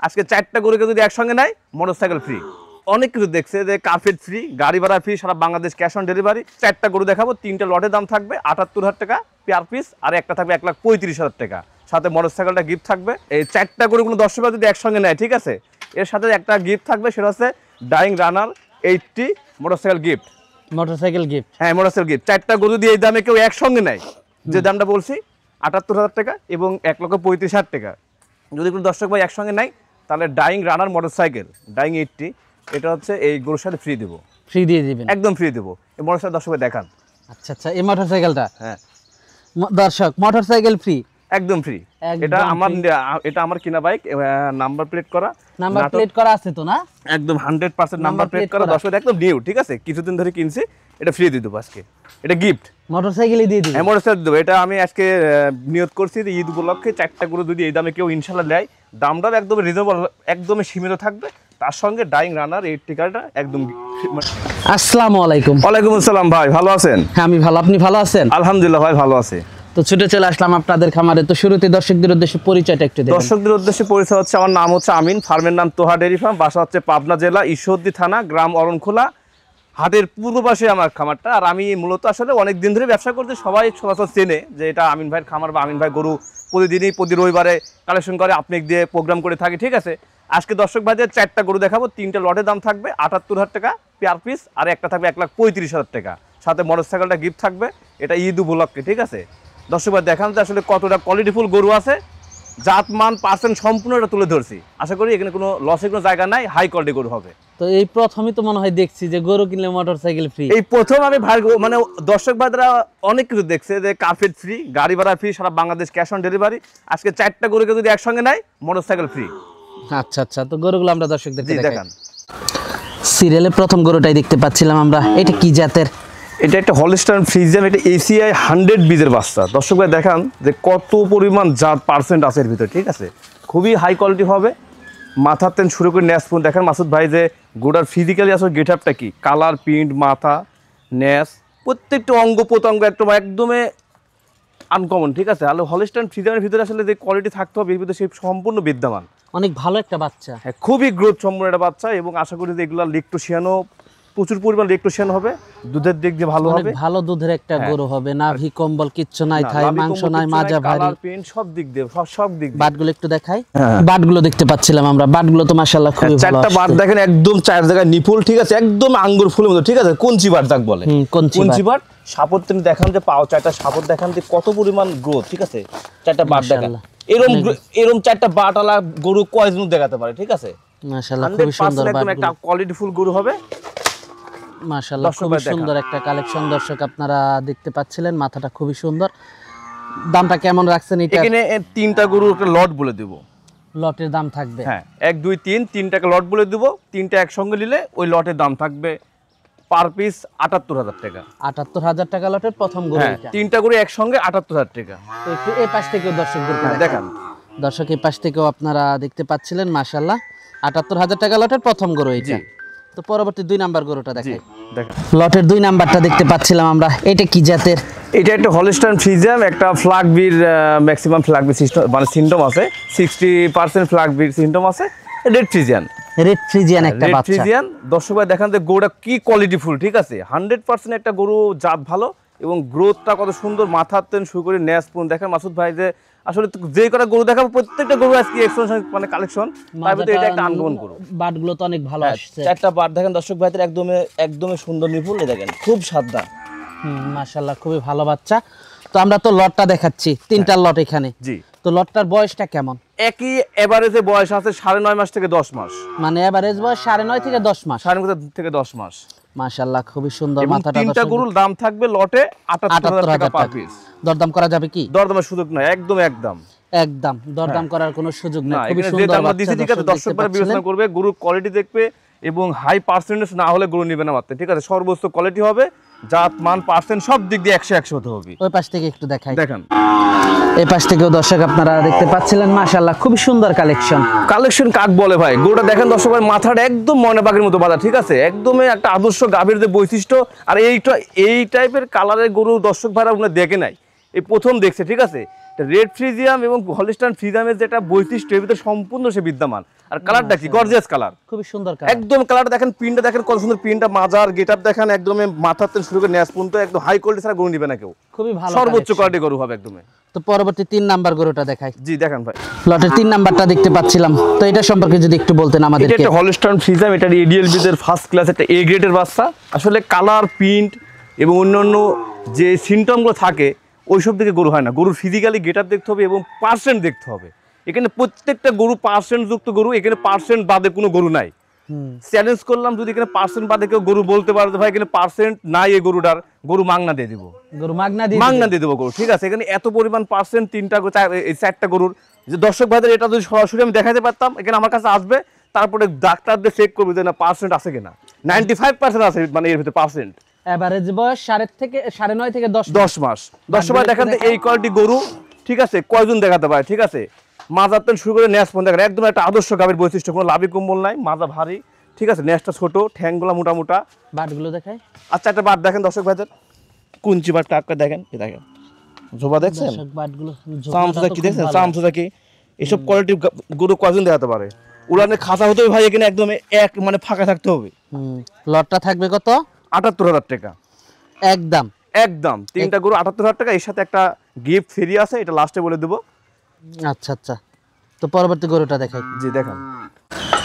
আজকে 4টা গরুকে যদি একসঙ্গে নেয় মোটরসাইকেল ফ্রি। অনেক কিছু দেখছে যে কার্পেট ফ্রি, গাড়ি ভাড়া ফ্রি, সারা বাংলাদেশ ক্যাশ অন ডেলিভারি। 4টা গরু দেখাবো, 3টে লটের দাম থাকবে 78,000 টাকা পেয়ার পিস, আর একটা থাকবে 1,35,000 টাকা, সাথে মোটরসাইকেলটা গিফট থাকবে। এই 4টা গরু কোনো দর্শকরা যদি একসঙ্গে নেয়, ঠিক আছে, এর সাথে একটা গিফট থাকবে, সেটা হচ্ছে ডাইং রানার 80 মোটরসাইকেল গিফট। মোটরসাইকেল গিফট, হ্যাঁ মোটরসাইকেল গিফট। 4টা গরু দিয়ে এই দামে কেউ একসঙ্গে নেয়, যে দামটা বলছি 78,000 টাকা এবং 1,35,000 টাকা, যদি কোনো দর্শক ভাই একসঙ্গে নেয় তাহলে ডাইং রানার মোটরসাইকেল ডাইং 80 এটা হচ্ছে এই গরুর সাথে ফ্রি দেবো। ফ্রি দিয়ে দিবেন? একদম ফ্রি দেবো। এই মোটরসাইকেল দর্শক ভাই দেখান। আচ্ছা আচ্ছা, এই মোটরসাইকেলটা হ্যাঁ দর্শক মোটরসাইকেল ফ্রি, একদম ফ্রি। এটা আমার কিনা বাইক, নাম্বার প্লেট করা, নাম্বার প্লেট করা আছে তো না? একদম 100% নাম্বার প্লেট করা, দর্শক একদম নিউ, ঠিক আছে, কিছুদিন ধরে কিনছি, এটা ফ্রি দিয়ে দেবো আজকে, এটা গিফট মোটরসাইকেলই দিয়ে দিবেন? হ্যাঁ মোটরসাইকেল দেবো। এটা আমি আজকে নিয়ত করছি যে ঈদ উপলক্ষে 4টা গরু যদি এই দামে কেউ ইনশাল্লাহ নেয়, দামটাও একদম রিজনেবল, একদমই সীমিত থাকবে, তার সঙ্গে ডাইং রানার 80 কার্ডটা একদম। আসসালামু আলাইকুম। ওয়ালাইকুম আসসালাম ভাই, ভালো আছেন? হ্যাঁ আমি ভালো, আপনি ভালো আছেন? আলহামদুলিল্লাহ ভাই, ভালো আছে। তো ছুটে চলে আসলাম আপনাদের খামারে। তো শুরুতে দর্শকদের উদ্দেশ্যে পরিচয়টা একটু দেন। দর্শকদের উদ্দেশ্যে পরিচয় হচ্ছে, আমার নাম হচ্ছে আমিন, ফার্মের নাম তোহা ডেয়ারি ফার্ম, বাসা হচ্ছে পাবনা জেলা ঈশ্বরদী থানা, গ্রাম অরণখোলা, হাটের পূর্ব পাশে আমার খামারটা। আর আমি মূলত আসলে অনেক দিন ধরে ব্যবসা করতে, সবাই সচরাচর চেনে যে এটা আমিন ভাইয়ের খামার বা আমিন ভাই গরু প্রতিদিনই প্রতি রবিবারে কালেকশন করে, আপনি দিয়ে প্রোগ্রাম করে থাকি, ঠিক আছে। আজকে দর্শক ভাইদের 4টা গরু দেখাবো, 3টে লটের দাম থাকবে 78,000 টাকা পেয়ার পিস, আর একটা থাকবে 1,35,000 টাকা, সাথে মোটরসাইকেলটা গিফট থাকবে, এটা ঈদ উপলক্ষে, ঠিক আছে। দর্শক ভাই দেখান যে আসলে কতটা কোয়ালিটিফুল গরু আছে, জাতমান পার্সেন্ট সম্পূর্ণ এটা তুলে ধরছি। আশা করি এখানে কোনো লসের কোনো জায়গা নাই, হাই কোয়ালিটি গরু হবে। তো এই প্রথমই তো মনে হয় দেখছি যে গরু কিনলে মোটরসাইকেল ফ্রি। এই প্রথম আমি ভাই মানে দর্শক ভাইরা অনেক কিছু দেখছে যে কার্পেট ফ্রি, গাড়ি ভাড়া ফ্রি, সারা বাংলাদেশ ক্যাশ অন ডেলিভারি। আজকে 4টা গরুকে যদি একসঙ্গে নেয় মোটরসাইকেল ফ্রি। আচ্ছা আচ্ছা, তো গরুগুলো আমরা দর্শকদেরকে দেখাই। দেখান। সিরিয়ালের প্রথম গরুটাই দেখতে পাচ্ছিলাম আমরা, এটা কি জাতের? এটা একটা হলস্টাইন ফ্রিজিয়ান, এটা এসিআই 100 বীজের বাচ্চা। দর্শক ভাই দেখান যে কত পরিমাণ জাত পার্সেন্ট আছে এর ভিতরে, ঠিক আছে, খুবই হাই কোয়ালিটি হবে। মাথার তেন শুরু করে ন্যাস পর্যন্ত দেখেন মাসুদ ভাই যে গোটার ফিজিক্যালি আসলে গেট আপটা কি, কালার, প্রিন্ট, মাথা, ন্যাস, প্রত্যেকটা অঙ্গ প্রত্যঙ্গ একদমই আনকমন, ঠিক আছে। আর হলস্টাইন ফ্রিজিয়ানের ভিতরে আসলে যে কোয়ালিটি থাকতে হবে এর ভিতরে সেই সম্পূর্ণ বিদ্যমান। অনেক ভালো একটা বাচ্চা। হ্যাঁ খুবই গ্রোথ সম্পূর্ণ একটা বাচ্চা, এবং আশা করি যে এগুলো লেকটোশিয়ানও প্রচুর পরিমাণ লেকটোশিয়ান হবে, দুধের দিক দিয়ে ভালো হবে, ভালো দুধের একটা গরু হবে, নাভি কম্বল কিচ্ছু নাই, থাই মাংস নাই, মাজা ভারী, কালার, প্রিন্ট সব দিক দিয়ে সব দিক দিয়ে। বাটগুলো একটু দেখাই। বাটগুলো দেখতে পাচ্ছিলাম আমরা, বাটগুলো তো মাশাআল্লাহ খুবই ভালো। 4টা বাট দেখেন একদম 4 জায়গায় নিপুল, ঠিক আছে, একদম আঙ্গুর ফুলের মতো, ঠিক আছে, কঞ্চি বাট যাক বলে, কঞ্চি বাট। সাপোর্ট তুমি দেখান যে পাও 4টা সাপোর্ট দেখান যে কত পরিমাণ গ্রোথ, ঠিক আছে। 4টা বাট দেখান, এরকম 4টা বাটওয়ালা গরু কয়জন দেখাতে পারে, ঠিক আছে। মাশাআল্লাহ খুবই সুন্দর, একদম একটা কোয়ালিটিফুল গরু হবে। মাশাআল্লাহ খুবই সুন্দর একটা কালেকশন দর্শক আপনারা দেখতে পাচ্ছিলেন, মাথাটা খুবই সুন্দর। দামটা কেমন রাখছেন এটা? এখানে 3টা গরু একটা লট বলে দেব, লটের দাম থাকবে? হ্যাঁ 1 2 3 3টাকে লট বলে দেব, 3টা একসঙ্গে নিলে ওই লটের দাম থাকবে পার পিস 78,000 টাকা। 78,000 টাকা লটের প্রথম গরু এটা? 3টা গরু একসঙ্গে 78,000 টাকা। তো একটু এই পাশ থেকেও দর্শকদেরকে দেখান। দর্শক এই পাশ থেকেও আপনারা দেখতে পাচ্ছিলেন, মাশাআল্লাহ 78,000 টাকা লটের প্রথম গরু এটা। তো পরবর্তী 2 নাম্বার গরুটা দেখাই। লটের 2 নাম্বারটা দেখতে পাচ্ছিলাম আমরা, এটা কি জাতের? এটা একটা হলস্টাইন ফ্রিজিয়ান, একটা ফ্ল্যাগ বির ম্যাক্সিমাম ফ্ল্যাগ বির সিস্টেম মানে সিম্পটম আছে, 60% ফ্ল্যাগ বির সিম্পটম আছে। রেড ফ্রিজিয়ান, রেড ফ্রিজিয়ান একটা বাচ্চা। রেড ফ্রিজিয়ান দর্শক ভাই দেখান যে গরুটা কি কোয়ালিটিফুল, ঠিক আছে, 100% একটা গরু, জাত ভালো এবং গ্রোথটা কত সুন্দর, মাথার তেন শুরু করে ন্যাস পর্যন্ত দেখেন মাসুদ ভাই যে আসলে যে কটা গরু দেখাবো প্রত্যেকটা গরু আজকে এক্সপোনেনশিয়াল মানে কালেকশন, তার ভিতরে এটা একটা আনকমন গরু। বাটগুলো তো অনেক ভালো আসছে। 4টা বাট দেখেন দর্শক ভাইদের একদমই সুন্দর নিপুল, দেখেন খুব সাদা। মাশাআল্লাহ খুবই ভালো বাচ্চা। তো আমরা তো লটটা দেখাচ্ছি, 3টা লট এখানে। জি। তো লটটার বয়সটা কেমন? একই এভারেজে বয়স আছে 9.5 মাস থেকে 10 মাস, মানে এভারেজ বয়স 9.5 থেকে 10 মাস। 9.5 থেকে 10 মাস। মাশাআল্লাহ খুবই সুন্দর মাথাটা। 3টা গরুর দাম থাকবে লটে 78,000 টাকা পার পিস। দরদাম করা যাবে কি? দরদামের সুযোগ নাই, একদম দরদাম করার কোনো সুযোগ নেই। খুবই সুন্দর বাচ্চা, ঠিক আছে। দর্শকরা বিবেচনা করবে, গরুর কোয়ালিটি দেখবে এবং হাই পার্সেন্টেজ না হলে গরু নেবে না মাত্র, ঠিক আছে। সর্বোচ্চ কোয়ালিটি হবে, জাত মান পার্সেন্ট সব দিক দিয়ে 100 হতে হবে। ওই পাশ থেকে একটু দেখাই। দেখেন এই পাশ থেকেও দর্শক আপনারা দেখতে পাচ্ছিলেন, মাশাআল্লাহ খুবই সুন্দর কালেকশন কাক বলে ভাই গরুটা দেখেন দর্শক ভাই, মাথাটা একদম ময়না পাখির মতো বাঁধা, ঠিক আছে, একদমই একটা আদর্শ গাভীর যে বৈশিষ্ট্য। আর এই টাইপের কালারের গরু দর্শক ভাইরা উনি দেখে নাই, এই প্রথম দেখছে, ঠিক আছে। রেড ফ্রিজিয়াম এবং হলস্টাইন ফ্রিজিয়ামের যেটা বৈশিষ্ট্য এর ভিতরে সম্পূর্ণ সে বিদ্যমান। আর কালারটা কি গর্জিয়াস কালার, খুবই সুন্দর কালার। একদম কালার দেখেন, পিনটা দেখেন কত সুন্দর, পিনটা মাজার গেটআপ দেখেন, একদম মাথার থেকে শুরু করে ন্যাস পর্যন্ত একদম হাই কোয়ালিটি ছাড়া গরু নিবে না কেউ, খুবই ভালো সর্বোচ্চ কোয়ালিটি গরু হবে একদম। তো পরবর্তী 3 নাম্বার গরুটা দেখাই। জি দেখেন ভাই, লটের 3 নাম্বারটা দেখতে পাচ্ছিলাম, তো এটা সম্পর্কে যদি একটু বলতেন এটা আমাদেরকে। একটা হলস্টাইন ফ্রিজিয়াম, এটা এডিএলবি দের ফার্স্ট ক্লাস একটা এ গ্রেডের বাচ্চা। আসলে কালার, প্রিন্ট এবং অন্যান্য যে সিমটমগুলো থাকে ওইসব দিকে গরু হয় না, গরুর ফিজিক্যালি গেটআপ দেখতে হবে এবং পার্সেন্ট দেখতে হবে। এখানে প্রত্যেকটা গরু পার্সেন্ট যুক্ত গরু, এখানে পার্সেন্ট বাদে কোনো গরু নাই। চ্যালেঞ্জ করলাম যদি এখানে পার্সেন্ট বাদে কেউ গরু বলতে পারে ভাই এখানে পার্সেন্ট নাই এই গরুটার, গরু মাগনা দিয়ে দিব, গরু মাগনা দিয়ে দেবো গরু, ঠিক আছে। এখানে এত পরিমাণ পার্সেন্ট, 4টা গরুর যে দর্শক ভাইদের এটা যদি সরাসরি আমি দেখাতে পারতাম, এখানে আমার কাছে আসবে, তারপরে ডাক্তারদের চেক করবে যে না পার্সেন্ট আছে কিনা, 95% আছে, মানে এর ভিতরে পার্সেন্ট। এভারেজ বয়স 9.5 থেকে 10 মাস। দর্শক ভাই দেখান এই কোয়ালিটি গরু, ঠিক আছে, কয়জন দেখাতে পারে, ঠিক আছে। মাজার তেল শুরু করে ন্যাস পর্যন্ত দেখেন, একদম একটা আদর্শ গাভীর বৈশিষ্ট্য, কোনো লাভি কম্বল নাই, মাজা ভারী, ঠিক আছে, ন্যাসটা ছোট, ঠ্যাংগুলা মোটা মোটা। বাটগুলো দেখাই। আচ্ছা একটা বাট দেখেন দর্শক ভাইদের, কুঞ্চি বাটটা আপনি দেখেন, এই দেখেন জোবা দেখছেন, বাটগুলো চামচুদা কি দেখছেন, চামচুদা কি, এসব কোয়ালিটি গরু কয়জন দেখাতে পারে। উড়ানের খাঁচা হতে হবে ভাই, এখানে একদম এক মানে ফাঁকা থাকতে হবে। লটটা থাকবে কত? ৭৮,০০০ টাকা একদম। একদম 3টা গরু ৭৮,০০০ টাকা, এর সাথে একটা গিফট ফ্রি আছে, এটা লাস্টে বলে দেবো। আচ্ছা আচ্ছা, তো পরবর্তী গরুটা দেখাই। জি দেখেন,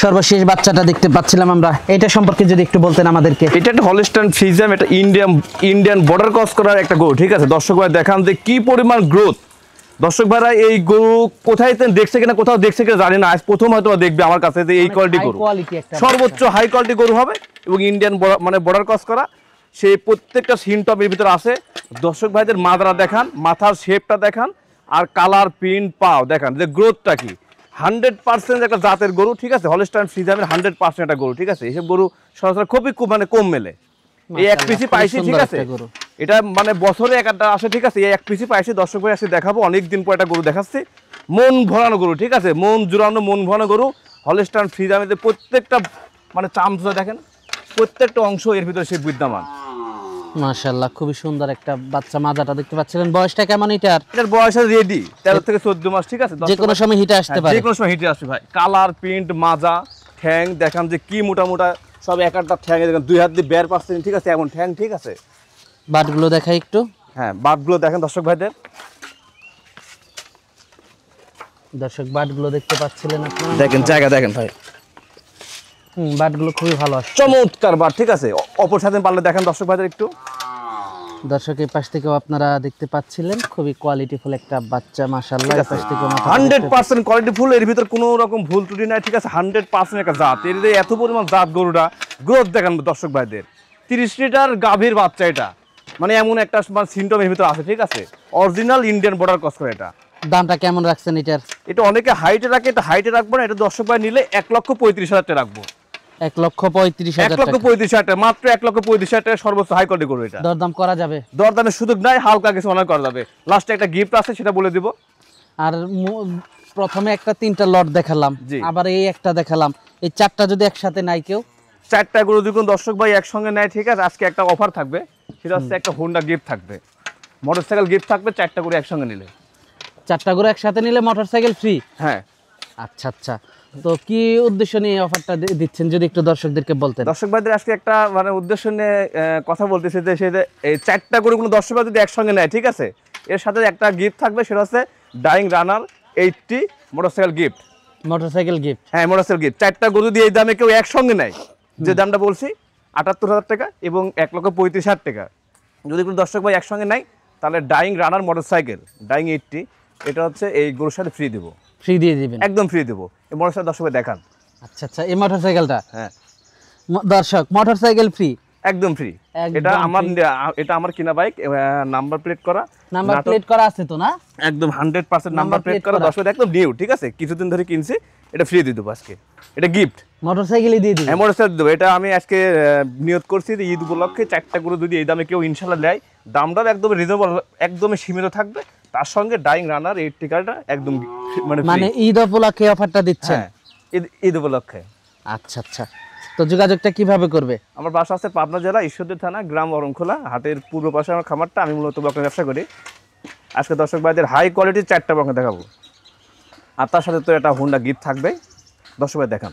সর্বশেষ বাচ্চাটা দেখতে পাচ্ছিলাম আমরা, এটা সম্পর্কে যদি একটু বলতেন আমাদেরকে। এটা একটা হলস্টাইন ফ্রিজিয়াম, এটা ইন্ডিয়ান বর্ডার ক্রস করার একটা গরু, ঠিক আছে। দর্শক ভাই দেখান যে কি পরিমাণ গ্রোথ। দর্শক ভাইরা এই গরু কোথায় দেখছে কিনা, কোথাও দেখছে কিনা জানি না, আজ প্রথম হয়তো দেখবে আমার কাছে যে এই কোয়ালিটি গরু, সর্বোচ্চ হাই কোয়ালিটি গরু হবে এবং ইন্ডিয়ান মানে বর্ডার ক্রস করা, সেই প্রত্যেকটা সিমটম এর ভিতরে আছে। দর্শক ভাইদের মাথাটা দেখান, মাথার শেপটা দেখান, আর কালার, প্রিন্ট, পাও দেখান যে গ্রোথটা কি। 100% একটা জাতের গরু, ঠিক আছে, হলস্টাইন ফ্রিজিয়ামের 100% একটা গরু, ঠিক আছে। এসব গরু সরাসরি খুবই মানে কম মেলে, এই এক পিসি পাইছি, ঠিক আছে। এটা মানে বছরে একটা আসে, ঠিক আছে, এই এক পিসি পাইছি। দর্শক ভাই আসে দেখাবো, অনেকদিন পর একটা গরু দেখাচ্ছি, মন ভরানো গরু, ঠিক আছে, মন জুড়ানো, মন ভরানো গরু। হলস্টাইন ফ্রিজিয়ামের প্রত্যেকটা মানে চামচা দেখেন, প্রত্যেকটা অংশ এর ভিতরে সে বিদ্যমান। মাশাআল্লাহ, খুবই সুন্দর একটা বাচ্চা। মাজাটা দেখতে পাচ্ছিলেন, বয়সটা কেমন এটার? এটার বয়স রেডি 13 থেকে 14 মাস, ঠিক আছে, যে কোনো সময় হিটে আসতে পারে, যে কোনো সময় হিটে আসবে ভাই। কালার, প্রিন্ট, মাজা, ঠ্যাং দেখান যে কি মোটা মোটা, সব এক একটা ঠ্যাং দেখেন, 2 হাত দিয়ে বের পাচ্ছেন, ঠিক আছে, এমন ঠ্যাং, ঠিক আছে। বাটগুলো দেখাই একটু। হ্যাঁ বাটগুলো দেখেন দর্শক ভাইদের, দর্শক বাটগুলো দেখতে পাচ্ছিলেন আপনারা, দেখেন জায়গা দেখেন ভাই, বাটগুলো খুবই ভালো আসছে, চমৎকার বাট, ঠিক আছে। অপর সাথে পারলে দেখেন দর্শক ভাইদের একটু। দর্শক এই পাশ থেকেও আপনারা দেখতে পাচ্ছিলেন, খুবই কোয়ালিটিফুল একটা বাচ্চা। মাশাআল্লাহ, এই পাশ থেকেও 100% কোয়ালিটিফুল, এর ভিতর কোনো রকম ভুল ত্রুটি নাই, ঠিক আছে। 100% একটা জাত, এর যে এত পরিমাণ জাত গরুটা, গ্রোথ দেখেন দর্শক ভাইদের। 30 লিটার গাভীর বাচ্চা এটা, মানে এমন একটা সিমটম এর ভিতর আছে, ঠিক আছে। অরিজিনাল ইন্ডিয়ান বর্ডার ক্রস করে এটা। দামটা কেমন রাখছেন এটার? এটা অনেকে হাইটে রাখে, এটা হাইটে রাখবো না, এটা দর্শক ভাই নিলে 1,35,000 টাকা রাখবো। 1,35,000 টাকা, 1,35,000 টাকা, মাত্র 1,35,000 টাকা, সর্বোচ্চ হাই কোয়ালিটি করবো এটা। দরদাম করা যাবে? দরদামের সুযোগ নাই, হালকা কিছু অনেক করা যাবে। লাস্টে একটা গিফট আছে, সেটা বলে দিব। আর প্রথমে একটা 3টা লট দেখালাম, আবার এই একটা দেখালাম, এই 4টা যদি একসাথে নাই কেউ, 4টা গরু যদি কোনো দর্শক ভাই একসঙ্গে নেয়, ঠিক আছে, আজকে একটা অফার থাকবে, সেটা হচ্ছে একটা হোন্ডা গিফট থাকবে, মোটরসাইকেল গিফট থাকবে 4টা গরু একসঙ্গে নিলে। 4টা গরু একসাথে নিলে মোটরসাইকেল ফ্রি? হ্যাঁ। আচ্ছা আচ্ছা, তো কি উদ্দেশ্য নিয়ে অফারটা দিচ্ছেন যদি একটু দর্শকদেরকে বলতেন। দর্শক ভাইদের আজকে একটা মানে উদ্দেশ্য নিয়ে কথা বলতেছে যে সে এই 4টা গরু কোনো দর্শক ভাই যদি একসঙ্গে নেয়, ঠিক আছে, এর সাথে একটা গিফট থাকবে, সেটা হচ্ছে ডাইং রানার 80 মোটরসাইকেল গিফট। Motorcycle gift? হ্যাঁ মোটরসাইকেল গিফট। 4টা গরু দিয়ে এই দামে কেউ একসঙ্গে নেয়, যে দামটা বলছি 78,000 টাকা এবং 1,35,000 টাকা, যদি কোনো দর্শক ভাই একসঙ্গে নেয়, তাহলে ডাইং রানার মোটরসাইকেল ডাইং 80, এটা হচ্ছে এই গরুর সাথে ফ্রি দেবো। ফ্রি দিয়ে দিবেন? একদম ফ্রি দেবো। এই মোটরসাইকেল দর্শক ভাই দেখান। আচ্ছা আচ্ছা, এই মোটরসাইকেলটা? হ্যাঁ দর্শক, মোটরসাইকেল ফ্রি, একদম ফ্রি। এটা আমার কিনা বাইক, নাম্বার প্লেট করা, নাম্বার প্লেট করা আছে তো না? একদম 100% নাম্বার প্লেট করা, দর্শক একদম নিউ, ঠিক আছে, কিছুদিন ধরে কিনছি, এটা ফ্রি দিয়ে দেবো আজকে, এটা গিফট। মোটরসাইকেলই দিয়ে দিবেন? মোটরসাইকেল দেবো। এটা আমি আজকে নিয়ত করছি যে ঈদ উপলক্ষে 4টা গরু যদি এই দামে কেউ ইনশাল্লাহ নেয়, দামটাও একদম রিজনেবল, একদমই সীমিত থাকবে, তার সঙ্গে ডাইং রানার 80 কার্ডটা একদম মানে ঈদ উপলক্ষে অফারটা দিচ্ছেন? হ্যাঁ ঈদ উপলক্ষে। আচ্ছা আচ্ছা, তো যোগাযোগটা কিভাবে করবে? আমার বাসা আছে পাবনা জেলা ঈশ্বরদী থানা, গ্রাম অরণখোলা, হাটের পূর্ব পাশে আমার খামারটা। আমি মূলত বকনা ব্যবসা করি। আজকে দর্শক ভাইদের হাই কোয়ালিটির 4টা বকনা দেখাবো, আর তার সাথে তো একটা হুন্ডা গিফট থাকবে। দর্শক ভাই দেখান।